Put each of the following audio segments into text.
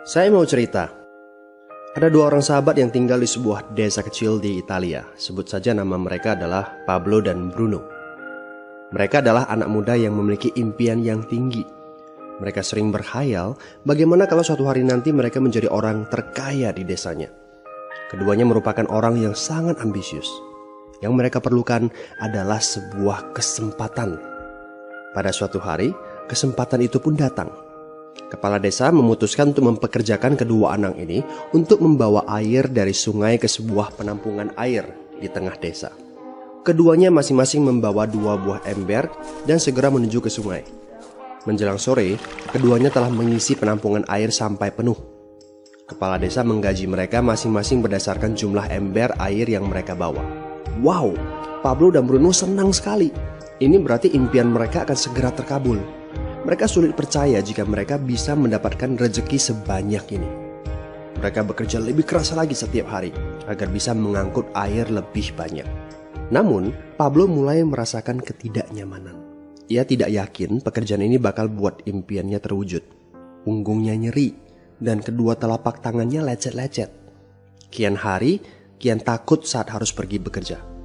Saya mau cerita. Ada dua orang sahabat yang tinggal di sebuah desa kecil di Italia. Sebut saja nama mereka adalah Pablo dan Bruno. Mereka adalah anak muda yang memiliki impian yang tinggi. Mereka sering berkhayal bagaimana kalau suatu hari nanti mereka menjadi orang terkaya di desanya. Keduanya merupakan orang yang sangat ambisius. Yang mereka perlukan adalah sebuah kesempatan. Pada suatu hari, kesempatan itu pun datang. Kepala desa memutuskan untuk mempekerjakan kedua anak ini untuk membawa air dari sungai ke sebuah penampungan air di tengah desa. Keduanya masing-masing membawa 2 buah ember dan segera menuju ke sungai. Menjelang sore, keduanya telah mengisi penampungan air sampai penuh. Kepala desa menggaji mereka masing-masing berdasarkan jumlah ember air yang mereka bawa. Wow, Pablo dan Bruno senang sekali. Ini berarti impian mereka akan segera terkabul. Mereka sulit percaya jika mereka bisa mendapatkan rezeki sebanyak ini. Mereka bekerja lebih keras lagi setiap hari agar bisa mengangkut air lebih banyak. Namun, Pablo mulai merasakan ketidaknyamanan. Ia tidak yakin pekerjaan ini bakal buat impiannya terwujud. Punggungnya nyeri dan kedua telapak tangannya lecet-lecet. Kian hari, kian takut saat harus pergi bekerja.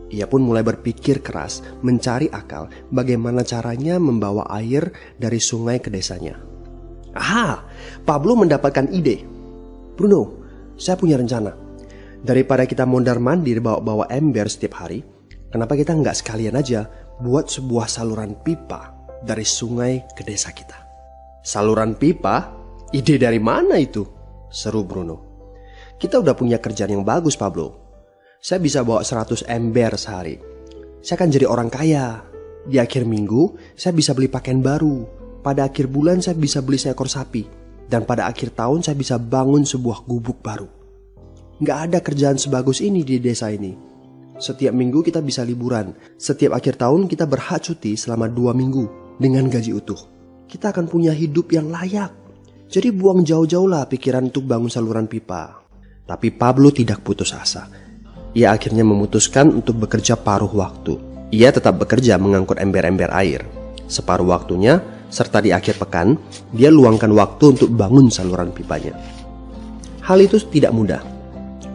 Ia pun mulai berpikir keras mencari akal bagaimana caranya membawa air dari sungai ke desanya. Aha, Pablo mendapatkan ide. Bruno, saya punya rencana. Daripada kita mondar-mandir bawa-bawa ember setiap hari, kenapa kita nggak sekalian aja buat sebuah saluran pipa dari sungai ke desa kita? Saluran pipa? Ide dari mana itu? Seru Bruno. Kita udah punya kerjaan yang bagus, Pablo. Saya bisa bawa 100 ember sehari. Saya akan jadi orang kaya. Di akhir minggu, saya bisa beli pakaian baru. Pada akhir bulan, saya bisa beli seekor sapi. Dan pada akhir tahun, saya bisa bangun sebuah gubuk baru. Nggak ada kerjaan sebagus ini di desa ini. Setiap minggu kita bisa liburan. Setiap akhir tahun, kita berhak cuti selama 2 minggu dengan gaji utuh. Kita akan punya hidup yang layak. Jadi buang jauh-jauhlah pikiran untuk bangun saluran pipa. Tapi Pablo tidak putus asa. Ia akhirnya memutuskan untuk bekerja paruh waktu. Ia tetap bekerja mengangkut ember-ember air. Separuh waktunya, serta di akhir pekan, dia luangkan waktu untuk bangun saluran pipanya. Hal itu tidak mudah.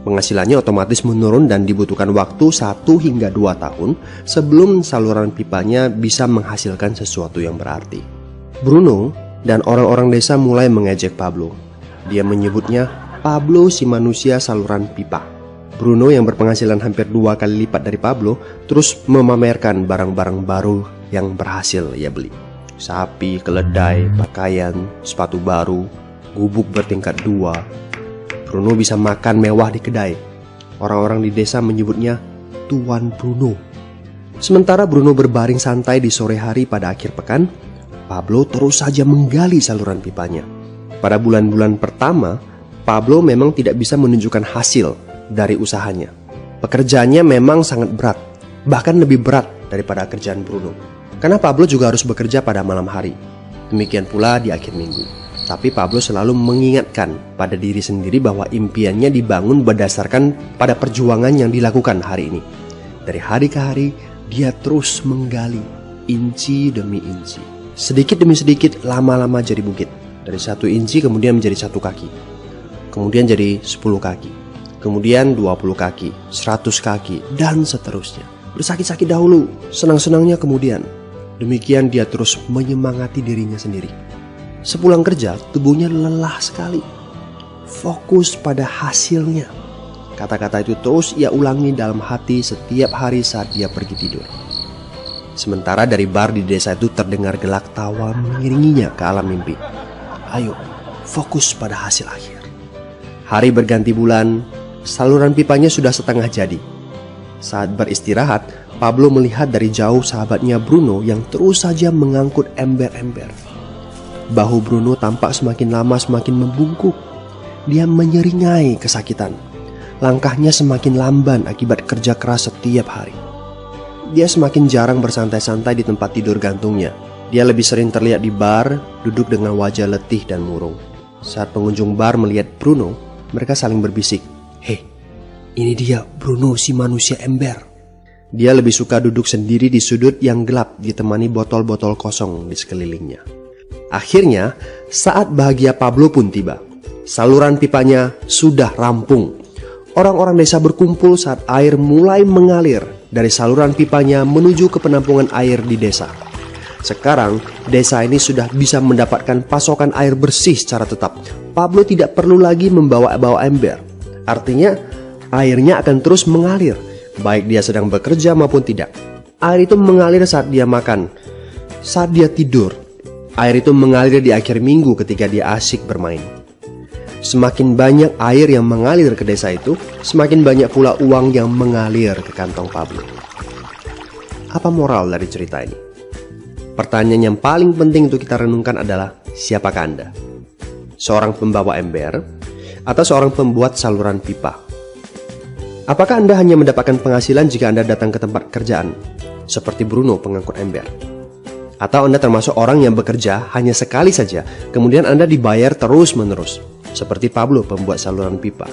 Penghasilannya otomatis menurun dan dibutuhkan waktu 1 hingga 2 tahun sebelum saluran pipanya bisa menghasilkan sesuatu yang berarti. Bruno dan orang-orang desa mulai mengejek Pablo. Dia menyebutnya Pablo si manusia saluran pipa. Bruno yang berpenghasilan hampir 2 kali lipat dari Pablo terus memamerkan barang-barang baru yang berhasil ia beli. Sapi, keledai, pakaian, sepatu baru, gubuk bertingkat 2. Bruno bisa makan mewah di kedai. Orang-orang di desa menyebutnya Tuan Bruno. Sementara Bruno berbaring santai di sore hari pada akhir pekan, Pablo terus saja menggali saluran pipanya. Pada bulan-bulan pertama, Pablo memang tidak bisa menunjukkan hasil dari usahanya. Pekerjaannya memang sangat berat, bahkan lebih berat daripada kerjaan Bruno. Karena Pablo juga harus bekerja pada malam hari. Demikian pula di akhir minggu. Tapi Pablo selalu mengingatkan pada diri sendiri bahwa impiannya dibangun berdasarkan pada perjuangan yang dilakukan hari ini. Dari hari ke hari, dia terus menggali, inci demi inci. Sedikit demi sedikit, lama-lama jadi bukit. Dari 1 inci kemudian menjadi 1 kaki. Kemudian jadi 10 kaki. Kemudian 20 kaki, 100 kaki, dan seterusnya. Bersakit-sakit dahulu, senang-senangnya kemudian. Demikian dia terus menyemangati dirinya sendiri. Sepulang kerja, tubuhnya lelah sekali. Fokus pada hasilnya. Kata-kata itu terus ia ulangi dalam hati setiap hari saat dia pergi tidur. Sementara dari bar di desa itu terdengar gelak tawa mengiringinya ke alam mimpi. Ayo, fokus pada hasil akhir. Hari berganti bulan, saluran pipanya sudah setengah jadi. Saat beristirahat, Pablo melihat dari jauh sahabatnya Bruno yang terus saja mengangkut ember-ember. Bahu Bruno tampak semakin lama semakin membungkuk. Dia menyeringai kesakitan. Langkahnya semakin lamban akibat kerja keras setiap hari. Dia semakin jarang bersantai-santai di tempat tidur gantungnya. Dia lebih sering terlihat di bar, duduk dengan wajah letih dan murung. Saat pengunjung bar melihat Bruno, mereka saling berbisik. Hei, ini dia Bruno si manusia ember. Dia lebih suka duduk sendiri di sudut yang gelap ditemani botol-botol kosong di sekelilingnya. Akhirnya, saat bahagia Pablo pun tiba. Saluran pipanya sudah rampung. Orang-orang desa berkumpul saat air mulai mengalir dari saluran pipanya menuju ke penampungan air di desa. Sekarang, desa ini sudah bisa mendapatkan pasokan air bersih secara tetap. Pablo tidak perlu lagi membawa ember. Artinya, airnya akan terus mengalir, baik dia sedang bekerja maupun tidak. Air itu mengalir saat dia makan, saat dia tidur. Air itu mengalir di akhir minggu ketika dia asyik bermain. Semakin banyak air yang mengalir ke desa itu, semakin banyak pula uang yang mengalir ke kantong Pablo. Apa moral dari cerita ini? Pertanyaan yang paling penting untuk kita renungkan adalah, siapakah Anda? Seorang pembawa ember atau seorang pembuat saluran pipa? Apakah Anda hanya mendapatkan penghasilan jika Anda datang ke tempat kerjaan, seperti Bruno pengangkut ember? Atau Anda termasuk orang yang bekerja hanya sekali saja, kemudian Anda dibayar terus-menerus, seperti Pablo pembuat saluran pipa?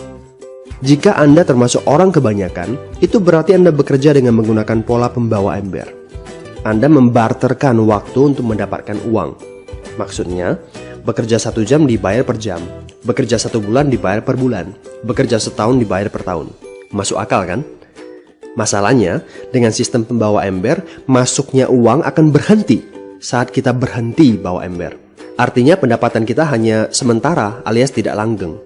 Jika Anda termasuk orang kebanyakan, itu berarti Anda bekerja dengan menggunakan pola pembawa ember. Anda membarterkan waktu untuk mendapatkan uang. Maksudnya, bekerja 1 jam dibayar per jam, bekerja 1 bulan dibayar per bulan, bekerja setahun dibayar per tahun. Masuk akal kan? Masalahnya, dengan sistem pembawa ember, masuknya uang akan berhenti saat kita berhenti bawa ember. Artinya pendapatan kita hanya sementara alias tidak langgeng.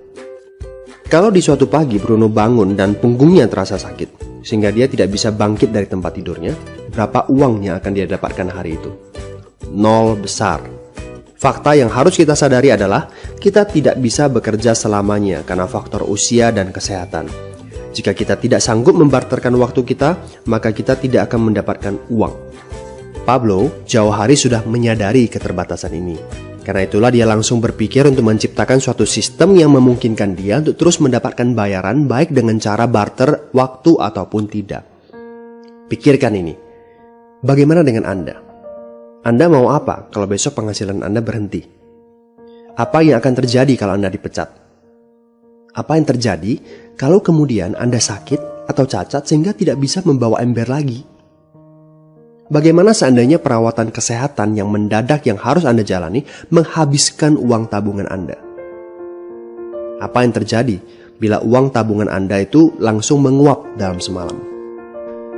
Kalau di suatu pagi Bruno bangun dan punggungnya terasa sakit, sehingga dia tidak bisa bangkit dari tempat tidurnya, berapa uang yang akan dia dapatkan hari itu? 0 besar. Fakta yang harus kita sadari adalah kita tidak bisa bekerja selamanya karena faktor usia dan kesehatan. Jika kita tidak sanggup membarterkan waktu kita, maka kita tidak akan mendapatkan uang. Pablo jauh hari sudah menyadari keterbatasan ini. Karena itulah dia langsung berpikir untuk menciptakan suatu sistem yang memungkinkan dia untuk terus mendapatkan bayaran baik dengan cara barter waktu ataupun tidak. Pikirkan ini. Bagaimana dengan Anda? Anda mau apa kalau besok penghasilan Anda berhenti? Apa yang akan terjadi kalau Anda dipecat? Apa yang terjadi kalau kemudian Anda sakit atau cacat sehingga tidak bisa membawa ember lagi? Bagaimana seandainya perawatan kesehatan yang mendadak yang harus Anda jalani menghabiskan uang tabungan Anda? Apa yang terjadi bila uang tabungan Anda itu langsung menguap dalam semalam?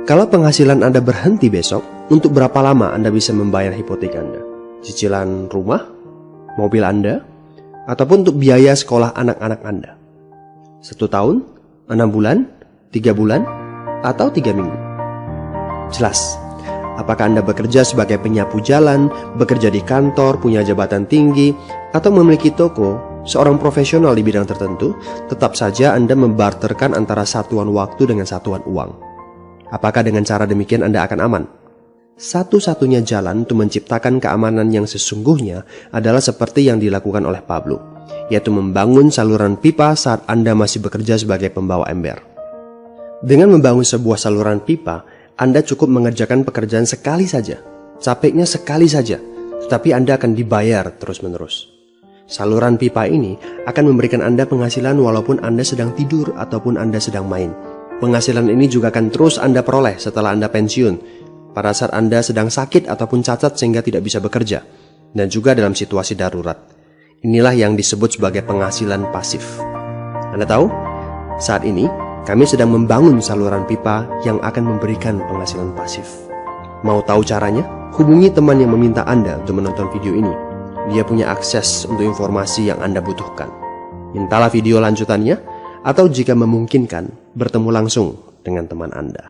Kalau penghasilan Anda berhenti besok, untuk berapa lama Anda bisa membayar hipotek Anda? Cicilan rumah, mobil Anda, ataupun untuk biaya sekolah anak-anak Anda? 1 tahun, 6 bulan, 3 bulan, atau 3 minggu? Jelas. Apakah Anda bekerja sebagai penyapu jalan, bekerja di kantor, punya jabatan tinggi, atau memiliki toko, seorang profesional di bidang tertentu, tetap saja Anda membarterkan antara satuan waktu dengan satuan uang. Apakah dengan cara demikian Anda akan aman? Satu-satunya jalan untuk menciptakan keamanan yang sesungguhnya adalah seperti yang dilakukan oleh Pablo, yaitu membangun saluran pipa saat Anda masih bekerja sebagai pembawa ember. Dengan membangun sebuah saluran pipa, Anda cukup mengerjakan pekerjaan sekali saja, capeknya sekali saja, tetapi Anda akan dibayar terus-menerus. Saluran pipa ini akan memberikan Anda penghasilan walaupun Anda sedang tidur ataupun Anda sedang main. Penghasilan ini juga akan terus Anda peroleh setelah Anda pensiun, pada saat Anda sedang sakit ataupun cacat sehingga tidak bisa bekerja, dan juga dalam situasi darurat. Inilah yang disebut sebagai penghasilan pasif. Anda tahu, saat ini kami sedang membangun saluran pipa yang akan memberikan penghasilan pasif. Mau tahu caranya? Hubungi teman yang meminta Anda untuk menonton video ini. Dia punya akses untuk informasi yang Anda butuhkan. Mintalah video lanjutannya, atau jika memungkinkan, bertemu langsung dengan teman Anda.